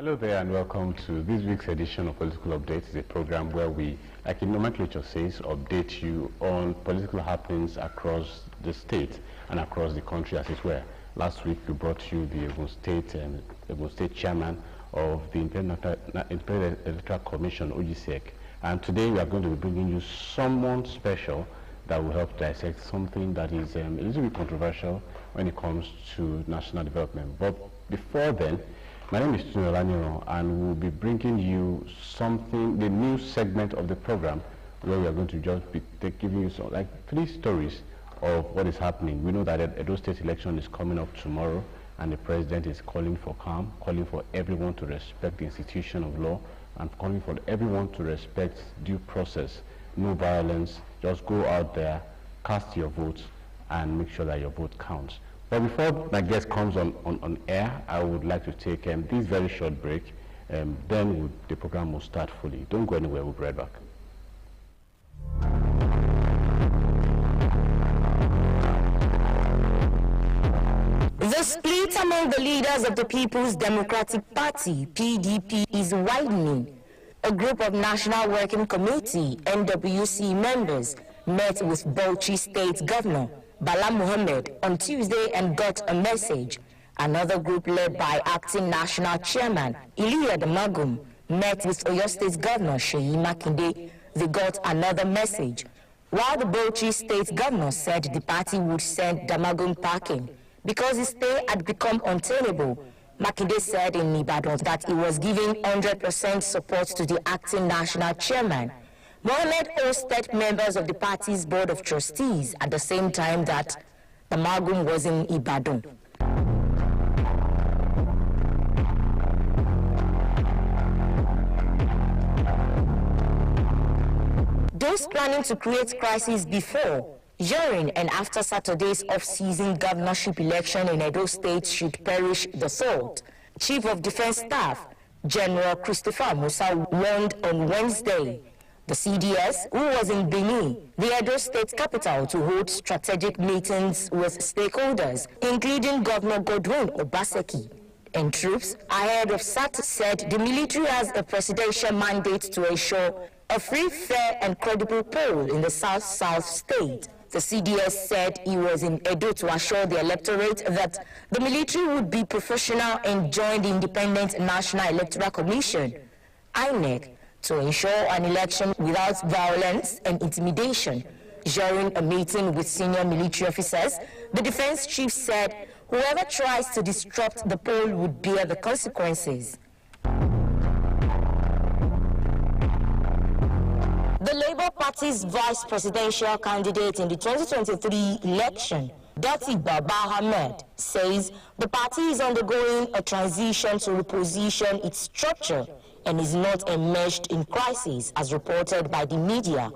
Hello there and welcome to this week's edition of Political Updates. It's a program where we, like the nomenclature says, update you on political happenings across the state and across the country as it were. Last week we brought you the Ogun State chairman of the Independent Electoral Commission, OGCEC. And today we are going to be bringing you someone special that will help dissect something that is a little bit controversial when it comes to national development. But before then, my name is Tunolaniron, and we'll be bringing you something, the new segment of the program, where we are going to just be giving you some, like 3 stories of what is happening. We know that the Edo State election is coming up tomorrow, and the president is calling for calm, calling for everyone to respect the institution of law, and calling for everyone to respect due process, no violence. Just go out there, cast your votes, and make sure that your vote counts. But before my guest comes on air, I would like to take this very short break. Then the program will start fully. Don't go anywhere. We'll be right back. The split among the leaders of the People's Democratic Party, PDP, is widening. A group of National Working Committee, NWC members, met with Bauchi State Governor Bala Mohammed on Tuesday and got a message. Another group led by Acting National Chairman Iliya Damagum met with Oyo State Governor Seyi Makinde. They got another message. While the Bauchi State Governor said the party would send Damagum packing because his stay had become untenable, Makinde said in Ibadan that he was giving 100% support to the Acting National Chairman. Mohammed hosted members of the party's board of trustees at the same time that Damagum was in Ibadan. Those planning to create crisis before, during and after Saturday's off-season governorship election in Edo State should perish the thought. Chief of Defense Staff, General Christopher Musa, warned on Wednesday. The CDS, who was in Benin, the Edo State capital, to hold strategic meetings with stakeholders, including Governor Godwin Obaseki. And troops ahead of SAT said the military has a presidential mandate to ensure a free, fair, and credible poll in the South-South state. The CDS said he was in Edo to assure the electorate that the military would be professional and join the Independent National Electoral Commission, INEC, to ensure an election without violence and intimidation. During a meeting with senior military officers, the defense chief said whoever tries to disrupt the poll would bear the consequences. The Labour Party's vice presidential candidate in the 2023 election, Dati Baba Ahmed, says the party is undergoing a transition to reposition its structure and is not enmeshed in crisis, as reported by the media.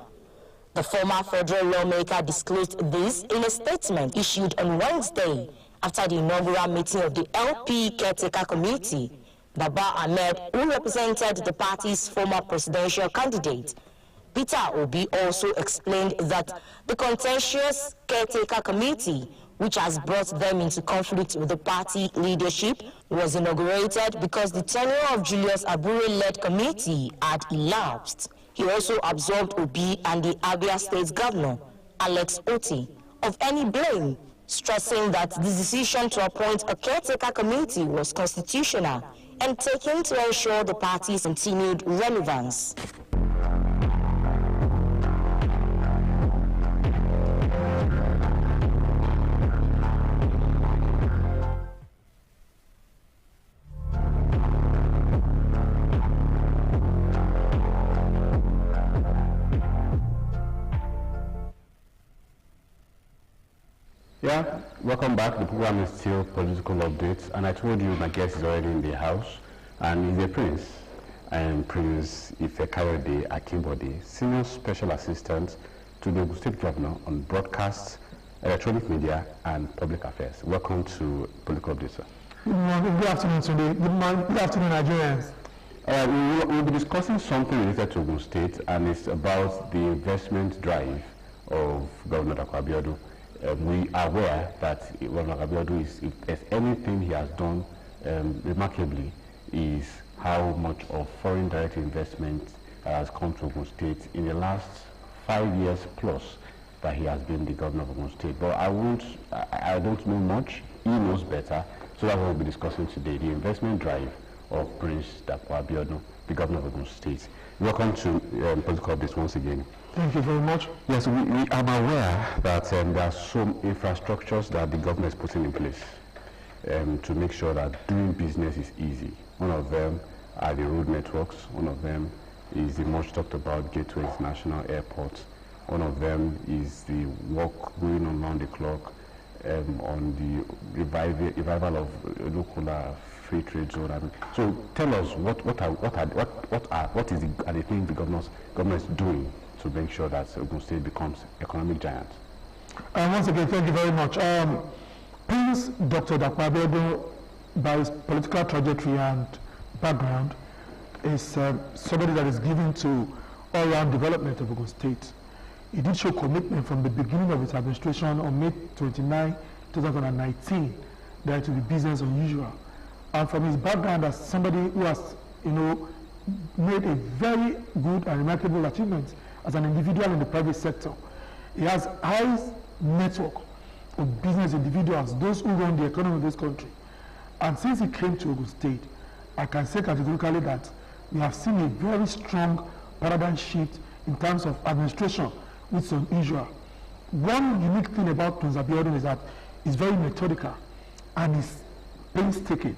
The former federal lawmaker disclosed this in a statement issued on Wednesday after the inaugural meeting of the LP Caretaker Committee. Baba Ahmed, who represented the party's former presidential candidate, Peter Obi, also explained that the contentious Caretaker Committee, which has brought them into conflict with the party leadership, was inaugurated because the tenure of Julius Abure-led committee had elapsed. He also absolved Obi and the Abia State Governor, Alex Oti, of any blame, stressing that the decision to appoint a caretaker committee was constitutional and taken to ensure the party's continued relevance. Yeah, welcome back. The program is still Political Updates, and I told you my guest is already in the house, and he's a prince. I am Prince IFEKAYODE AKINBODE, Senior Special Assistant to the Ogun State Governor on Broadcasts, Electronic Media, and Public Affairs. Welcome to Political Updates, sir. Good afternoon today. Good afternoon, Nigerians. We'll be discussing something related to Ogun State, and it's about the investment drive of Governor Dapo Abiodun. We are aware that Governor Abiodun, if there's anything he has done remarkably, is how much of foreign direct investment has come to Ogun State in the last 5 years plus that he has been the governor of Ogun State. But I don't know much. He knows better. So that's what we'll be discussing today, the investment drive of Prince Dapo Abiodun, the governor of Ogun State. Welcome to Political Updates once again. Thank you very much. Yes, we are aware that there are some infrastructures that the government is putting in place to make sure that doing business is easy. One of them are the road networks. One of them is the much talked about Gateway International Airport. One of them is the work going on around the clock on the revival of local free trade zone. I mean, so tell us what is the thing the government is doing to make sure that Ogun State becomes economic giant. Once again, thank you very much. Prince Dr. Dapo Abiodun, by his political trajectory and background, is somebody that is given to all-round development of Ogun State. He did show commitment from the beginning of his administration on May 29, 2019, that it will be business as usual. And from his background as somebody who has, made a very good and remarkable achievement as an individual in the private sector, he has high network of business individuals, those who run the economy of this country. And since he came to Ogun State, I can say categorically that we have seen a very strong paradigm shift in terms of administration, which is unusual. One unique thing about Prince Abiodun is that he's very methodical and he's painstaking.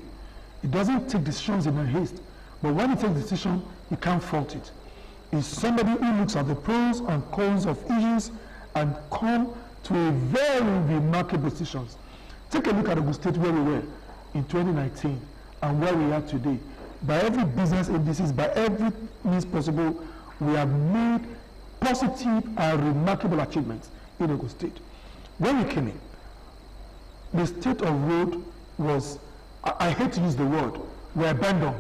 He doesn't take decisions in a haste, but when he takes decisions, he can't fault it. He's somebody who looks at the pros and cons of issues and come to a very remarkable decisions. Take a look at Ogun State where we were in 2019 and where we are today. By every business indices, by every means possible, we have made positive and remarkable achievements in Ogun State. When we came in, the state of road was, I hate to use the word, were abandoned.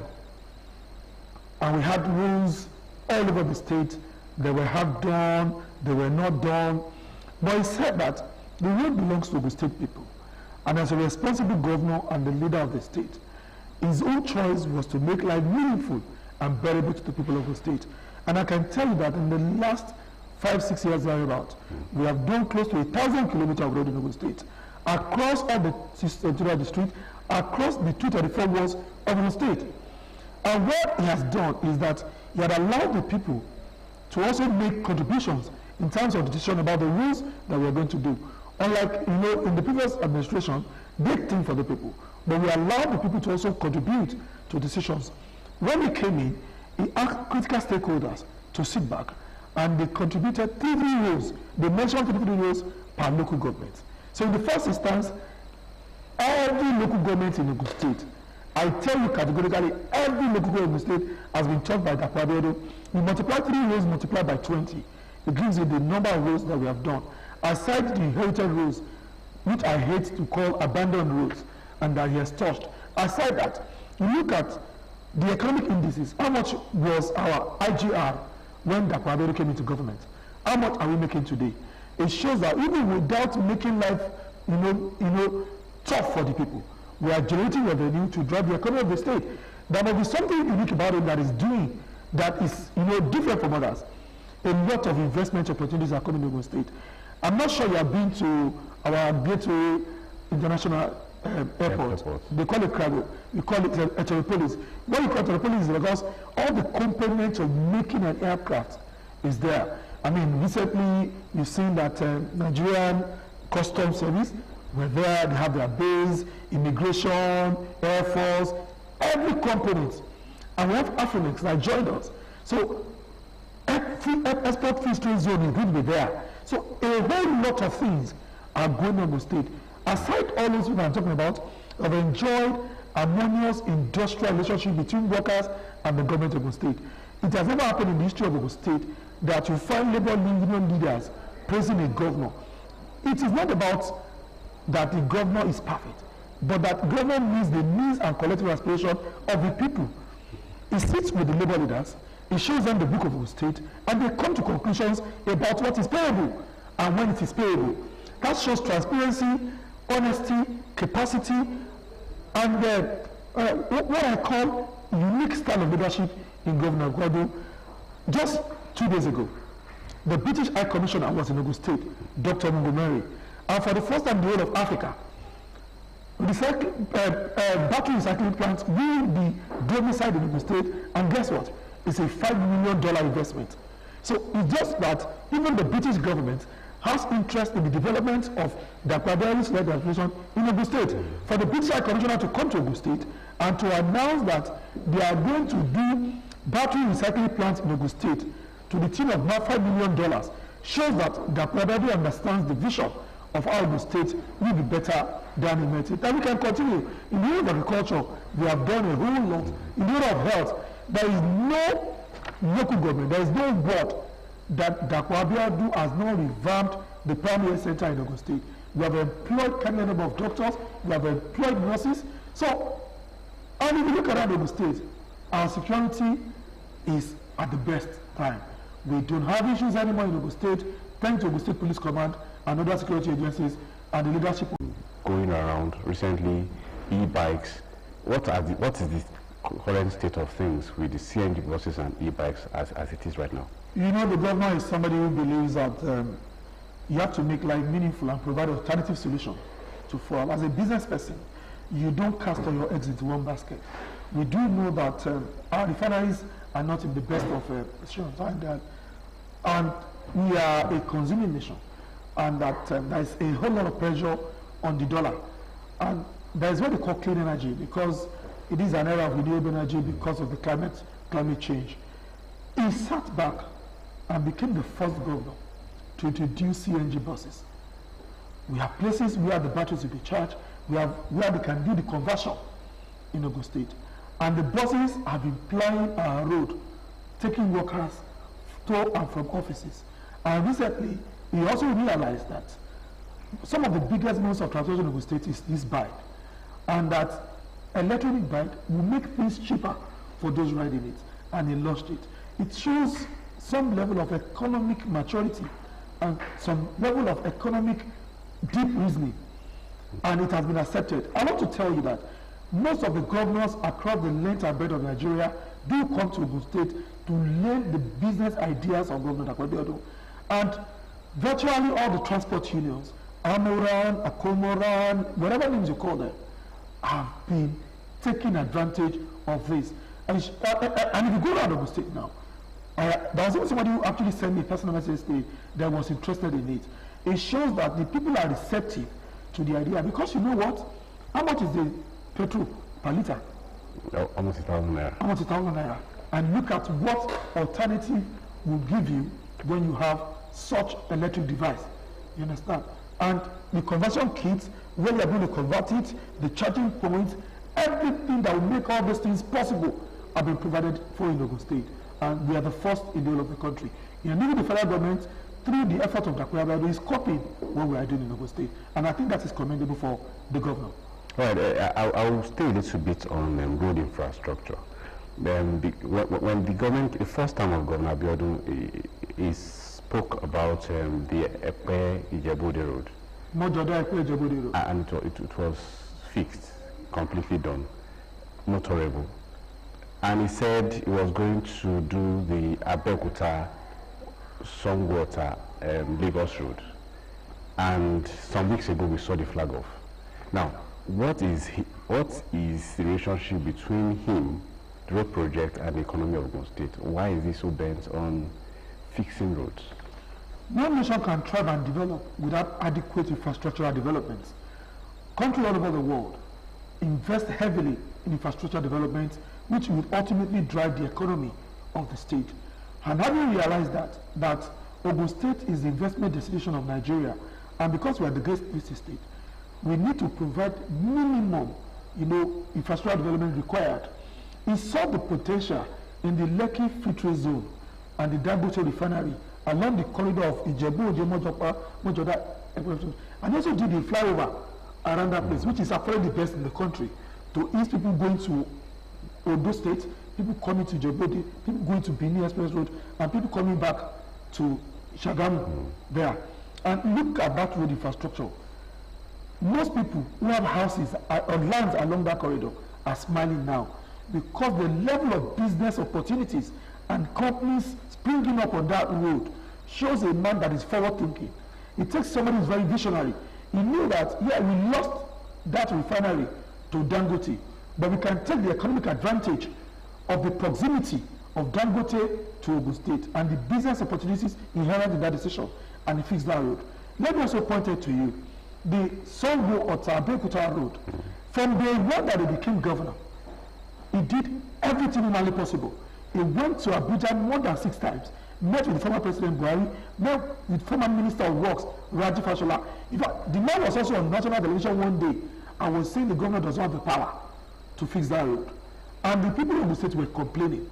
And we had rules all over the state. They were half done, they were not done. But he said that the road belongs to Ogun State people. And as a responsible governor and the leader of the state, his own choice was to make life meaningful and bearable to the people of the state. And I can tell you that in the last 5-6 years thereabout, we have done close to 1,000 kilometers of road in Ogun State, across all the territorial district, across the 234 wards of Ogun State. And what he has done is that he had allowed the people to also make contributions in terms of the decision about the rules that we are going to do. Unlike, in the previous administration, they think for the people, but we allowed the people to also contribute to decisions. When he came in, he asked critical stakeholders to sit back, and they contributed 3 rules. They mentioned 3 rules per local government. So in the first instance, every local government in Ogun State, I tell you categorically, every local government in Ogun State has been taught by Dapo Abiodun. You multiply 3 rules multiplied by 20. It gives you the number of rules that we have done. Aside the inherited rules, which I hate to call abandoned rules, and that he has touched. Aside that, you look at the economic indices. How much was our IGR when Dapo Abiodun came into government? How much are we making today? It shows that even without making life, tough for the people, we are generating revenue to drive the economy of the state. There must be something unique about it that is doing, that is, different from others. A lot of investment opportunities are coming to Ogun State. I'm not sure you have been to our Gateway International Airport. They call it cargo. We call it Heteropolis. What we call Heteropolis is because all the components of making an aircraft is there. I mean, recently you've seen that Nigerian Customs Service were there. They have their base, immigration, Air Force, every component. And we have Afrinex that joined us. So export free trade zone is going to be there. So a whole lot of things are going on in the state. Aside all those things I'm talking about, I've enjoyed harmonious industrial relationship between workers and the government of the state. It has never happened in the history of Ogun State that you find labor union leaders praising a governor. It is not about that the governor is perfect, but that the governor meets the needs and collective aspiration of the people. He sits with the labor leaders, he shows them the book of Ogun State, and they come to conclusions about what is payable and when it is payable. That shows transparency, honesty, capacity, and what I call unique style of leadership in Governor Abiodun. Just 2 days ago, the British High Commissioner was in Ogun State, Dr. Montgomery, and for the first time in the whole of Africa, battery recycling plants will be domiciled in Ogun State, and guess what? It's a $5 million investment. So it's just that even the British government has interest in the development of the Dapo-led administration in Ogun State. For the British High Commissioner to come to Ogun State and to announce that they are going to do battery recycling plants in Ogun State to the tune of about $5 million shows that Dapo understands the vision of how Ogun State will be better than in United. And we can continue. In the area of agriculture, we have done a whole lot. In the area of health, there is no local government, there is no board that Dapo Abiodun has not revamped the primary health center in Ogun State. We have employed a number of doctors, we have employed nurses. So, and if you look around Ogun State, our security is at the best time. We don't have issues anymore in Ogun State, thanks to Ogun State Police Command and other security agencies and the leadership. Going around recently, e-bikes, what is the current state of things with the CNG buses and e-bikes as it is right now? You know, the governor is somebody who believes that you have to make life meaningful and provide alternative solutions to fall. As a business person, you don't cast all your eggs into one basket. We do know that our refineries are not in the best of positions, and we are a consuming nation, and that there is a whole lot of pressure on the dollar. And there is what they call clean energy, because it is an era of renewable energy because of the climate change. He sat back and became the first governor to introduce CNG buses. We have places where the batteries will be charged, we have where they can do the conversion in Ogun State. And the buses have been plying our road, taking workers to and from offices. And recently, we also realized that some of the biggest modes of transportation in Ogun State is this bike, and that electronic bike will make things cheaper for those riding it, and he launched it. It shows some level of economic maturity and some level of economic deep reasoning, and it has been accepted. I want to tell you that most of the governors across the length and breadth of Nigeria do come to Ogun State to learn the business ideas of Governor Dapo Abiodun, and virtually all the transport unions, Amoran, Akomoran, whatever names you call them, have been taking advantage of this. And if you go around Ogun State now, there was even somebody who actually sent me a personal message that was interested in it. It shows that the people are receptive to the idea, because you know what? How much is the petrol per liter? Almost 1,000 naira. Almost 1,000 naira. And look at what alternative will give you when you have such electric device. You understand? And the conversion kits, where you are going to convert it, the charging points, everything that will make all those things possible have been provided for in Ogun State. And we are the first in the whole of the country. And even the federal government, through the effort of Dapo Abiodun, is copying what we are doing in Ogun State. And I think that is commendable for the governor. All right, I will stay a little bit on road infrastructure. When the government, the first time of Governor Abiodun, he spoke about the Ekpe-Ijebode road. Ekpe-Ijebode road. And it was fixed, completely done, motorable. And he said he was going to do the Abeokuta Songwater Lagos road. And some weeks ago we saw the flag off. Now, what is the relationship between him, the road project, and the economy of Ogun State? Why is he so bent on fixing roads? No nation can thrive and develop without adequate infrastructural development. Countries all over the world invest heavily in infrastructure development, which would ultimately drive the economy of the state. And having realized that Ogun State is the investment destination of Nigeria, and because we are the great state, we need to provide minimum, infrastructure development required. He saw the potential in the Lekki Free Trade Zone and the Dapo refinery along the corridor of Ijebu-Oje-Mojoda, and also did the flyover around that place, which is actually the best in the country, to ease people going to Ondo State, people coming to Ijebu, people going to Benin Express Road, and people coming back to Shagamu there. And look at that road infrastructure. Most people who have houses or lands along that corridor are smiling now. because the level of business opportunities and companies springing up on that road shows a man that is forward thinking. It takes somebody who is very visionary. He knew that, yeah, we lost that refinery to Dangote, but we can take the economic advantage of the proximity of Dangote to Ogun State and the business opportunities inherent in that decision, and he fixed that road. Let me also point out to you the Songo or Abeokuta road. From the one that he became governor, he did everything humanly possible. He went to Abuja more than 6 times, met with the former President Buhari, met with former Minister of Works, Raji Fashola. In fact, the man was also on national television one day and was saying the governor does not have the power to fix that road. And the people of the state were complaining.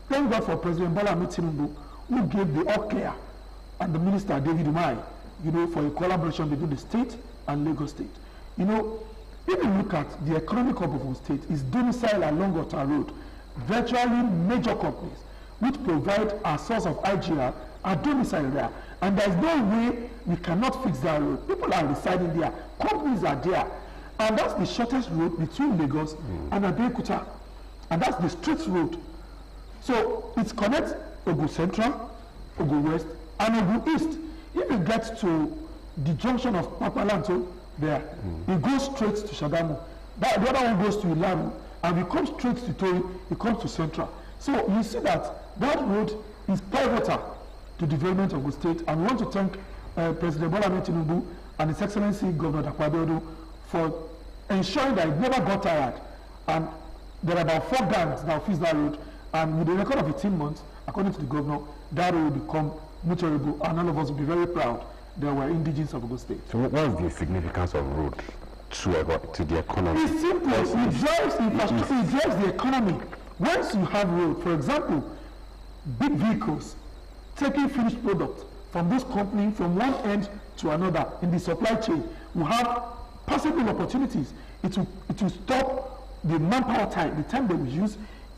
Thank God for President Bola Ahmed Tinubu, who gave the all clear, and the Minister David Umahi, for a collaboration between the state and Lagos State. If you look at the economic hub of the state, is domiciled along Ota Road. Virtually major companies which provide a source of IGR are domiciled there. And there is no way we cannot fix that road. People are residing there. Companies are there. And that's the shortest road between Lagos and Abeokuta. And that's the straight road. So it connects Ogun Central, Ogun West, and Ogun East. If you get to the junction of Papalanto there, it goes straight to Shagamu. The other one goes to Ilaru, and we come straight to Tori, it comes to Central. So you see that road is pivotal to development of the state, and we want to thank President Bola Ahmed Tinubu and His Excellency Governor Dapo Abiodun for ensuring that it never got tired. And there are about 4 gangs now fix that road, and with a record of 18 months, according to the governor, that road will become motorable, and all of us will be very proud that we're indigenous of Ogun State. So what is the significance of road to the economy? It's simple. It drives infrastructure. It drives the economy. Once you have road, for example, big vehicles taking finished product from this company from one end to another in the supply chain will have possible opportunities. It will stop the manpower time, the time they will use,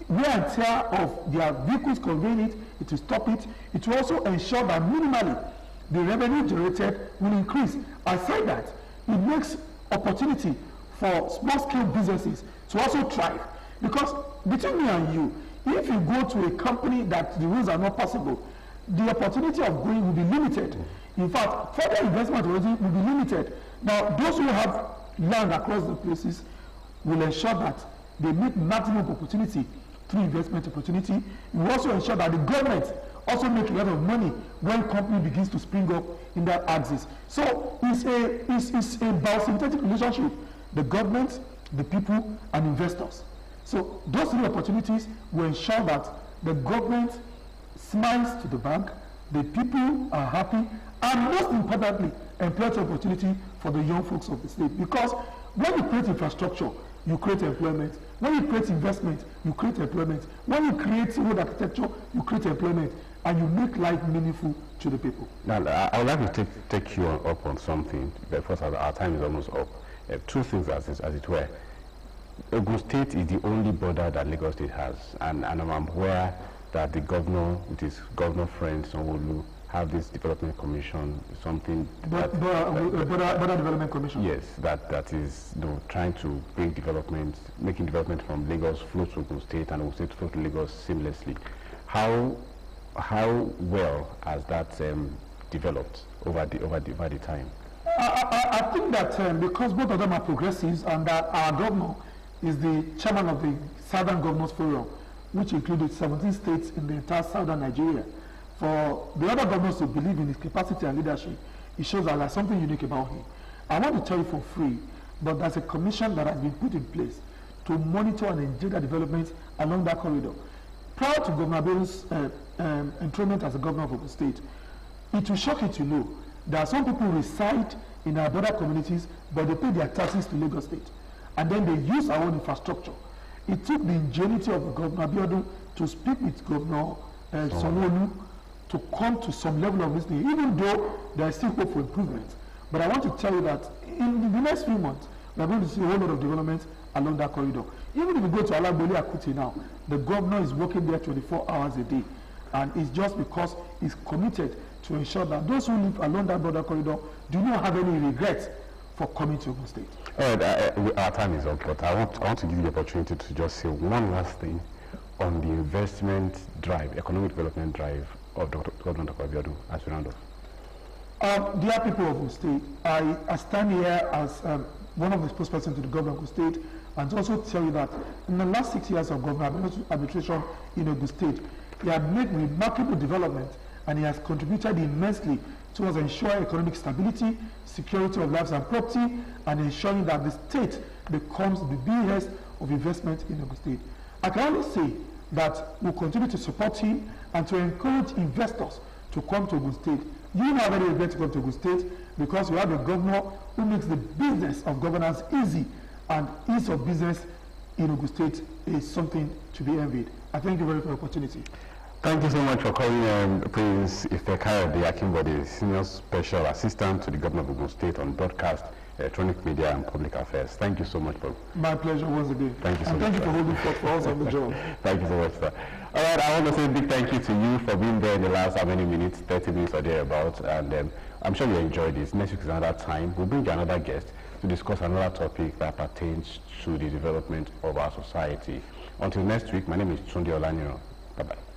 wear and tear of their vehicles conveying it. It will stop it. It will also ensure that minimally the revenue generated will increase. Aside that, it makes opportunity for small-scale businesses to also thrive. Because between me and you, if you go to a company that the rules are not possible, the opportunity of going will be limited. In fact, further investment will be limited. Now, those who have land across the places will ensure that they meet maximum opportunity through investment opportunity. It will also ensure that the government also make a lot of money when company begins to spring up in that axis. So it's a biosynthetic relationship, the government, the people, and investors. So those 3 opportunities will ensure that the government smiles to the bank, the people are happy, and most importantly, employment opportunity for the young folks of the state. Because when you create infrastructure, you create employment. When you create investment, you create employment. When you create road architecture, you create employment, and you make life meaningful to the people. Now, I would like to take you up on something, because our time is almost up. 2 things as it were. Ogun State is the only border that Lagos State has, and I'm aware that the governor, with his governor friend Sanwo-Olu, have this development commission, something border development commission. Yes, that is trying to bring development, making development from Lagos flow to Ogun State and Ogun State flow to Lagos seamlessly. How well has that developed over the time? I think that because both of them are progressives, and that our governor is the chairman of the Southern Governors Forum, which included 17 states in the entire southern Nigeria. For the other governors to believe in his capacity and leadership, it shows that there's something unique about him. I want to tell you for free, but there's a commission that has been put in place to monitor and engender developments along that corridor. Prior to Governor Abiodun's enthronement as the governor of Ogun State, it will shock you to know there are some people who reside in our border communities, but they pay their taxes to Lagos State, and then they use our own infrastructure. It took the ingenuity of Governor Abiodun to speak with Governor Sanwo-Olu to come to some level of listening, even though there is still hope for improvement. But I want to tell you that in the next few months, we are going to see a whole lot of development along that corridor. Even if you go to Alagboli Akuti now, the governor is working there 24 hours a day. And it's just because he's committed to ensure that those who live along that border corridor do not have any regrets for coming to Ogun State. All right, our time is up, but I want to give you the opportunity to just say one last thing on the investment drive, economic development drive of Governor Abiodun as we round off. Dear people of Ogun State, I stand here as one of the spokespersons to the governor of Ogun State, and to also tell you that in the last 6 years of government administration in Ogun State, he had made remarkable development, and he has contributed immensely towards ensuring economic stability, security of lives and property, and ensuring that the state becomes the behest of investment in Ogun State. I can only say that we'll continue to support him and to encourage investors to come to Ogun State. You know very well to come to Ogun State because we have a governor who makes the business of governance easy, and ease of business in Ogun State is something to be envied. I thank you very much for the opportunity. Thank you so much for calling Prince IFEKAYODE AKINBODE, Senior Special Assistant to the Governor of Ogun State on Broadcast, Electronic Media and Public Affairs. Thank you so much, Paul. My pleasure once again. Thank you so much. Thank you for holding forth for us on the job. Thank you so much, sir. All right, I want to say a big thank you to you for being there in the last how many minutes, 30 minutes or thereabouts, and I'm sure you enjoyed this. Next week is another time. We'll bring you another guest to discuss another topic that pertains to the development of our society. Until next week, my name is Tunde Olaniro. Bye-bye.